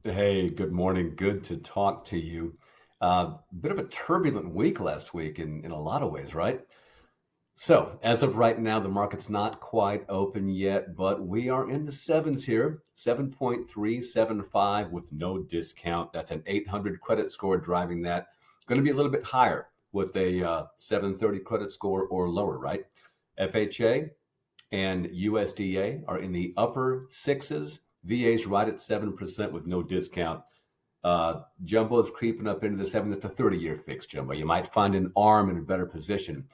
Hey, good morning. Good to talk to you. Bit of a turbulent week last week in a lot of ways, right? So, as of right now, the market's not quite open yet, but we are in the sevens here, 7.375 with no discount. That's an 800 credit score driving that. Going to be a little bit higher with a 730 credit score or lower, right? FHA and USDA are in the upper sixes. VA's right at 7% with no discount. Jumbo's creeping up into the seven. That's a 30-year fix, Jumbo. You might find an arm in a better position.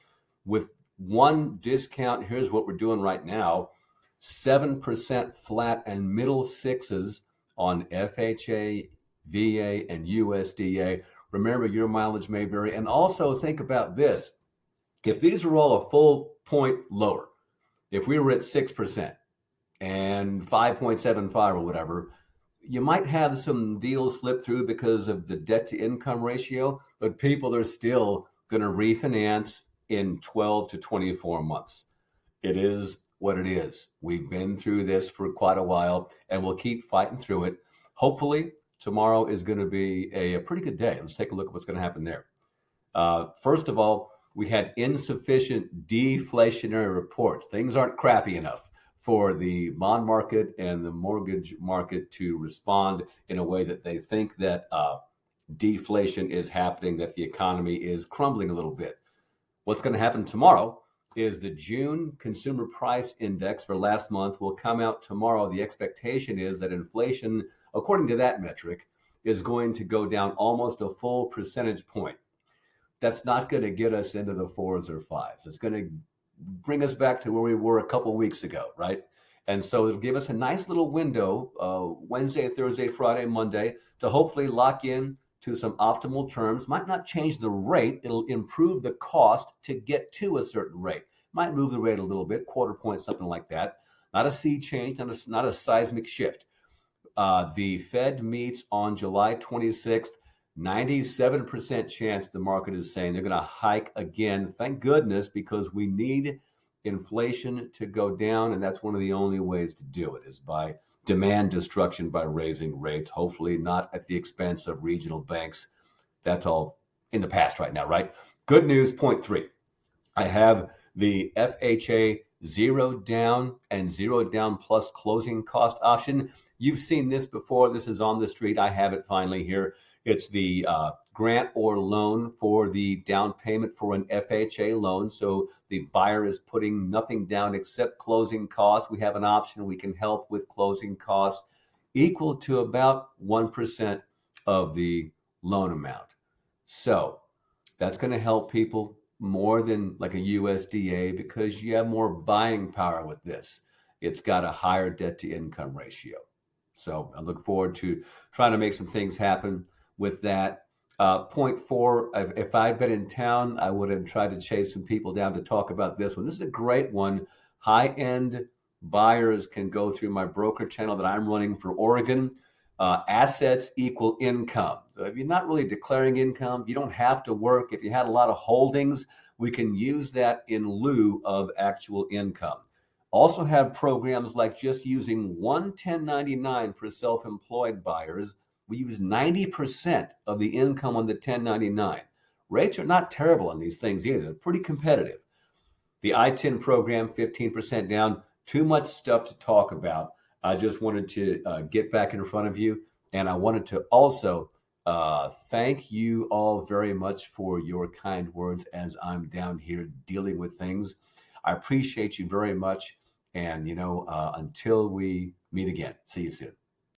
With one discount, here's what we're doing right now. 7% flat and middle sixes on FHA, VA, and USDA. Remember, your mileage may vary. And also think about this. If these are all a full point lower, if we were at 6% and 5.75 or whatever, you might have some deals slip through because of the debt to income ratio, but people are still going to refinance in 12 to 24 months. It is what it is. We've been through this for quite a while and we'll keep fighting through it. Hopefully, tomorrow is going to be a pretty good day. Let's take a look at what's going to happen there. First of all, we had insufficient deflationary reports. Things aren't crappy enough for the bond market and the mortgage market to respond in a way that they think that deflation is happening, that the economy is crumbling a little bit. What's going to happen tomorrow is the June Consumer Price Index for last month will come out tomorrow. The expectation is that inflation, according to that metric, is going to go down almost a full percentage point. That's not going to get us into the fours or fives. It's going to bring us back to where we were a couple weeks ago, right? And so it'll give us a nice little window, Wednesday, Thursday, Friday, Monday, to hopefully lock in to some optimal terms. Might not change the rate. It'll improve the cost to get to a certain rate. Might move the rate a little bit, quarter point, something like that. Not a sea change, not a seismic shift. The Fed meets on July 26th. 97% chance the market is saying they're going to hike again. Thank goodness, because we need inflation to go down, and that's one of the only ways to do it is by demand destruction, by raising rates, hopefully not at the expense of regional banks. That's all in the past right now, right? Good news, point three. I have the FHA zero down and zero down plus closing cost option. You've seen this before. This is on the street. I have it finally here. It's the grant or loan for the down payment for an FHA loan. So the buyer is putting nothing down except closing costs. We have an option. We can help with closing costs equal to about 1% of the loan amount. So that's going to help people more than like a USDA because you have more buying power with this. It's got a higher debt to income ratio. So I look forward to trying to make some things happen with that. Point four, if I'd been in town, I would have tried to chase some people down to talk about this one. This is a great one. High-end buyers can go through my broker channel that I'm running for Oregon. Assets equal income. So if you're not really declaring income, you don't have to work. If you had a lot of holdings, we can use that in lieu of actual income. Also have programs like just using one 1099 for self-employed buyers. We use 90% of the income on the 1099. Rates are not terrible on these things either. They're pretty competitive. The I-10 program, 15% down. Too much stuff to talk about. I just wanted to get back in front of you. And I wanted to also thank you all very much for your kind words as I'm down here dealing with things. I appreciate you very much. And, until we meet again, see you soon.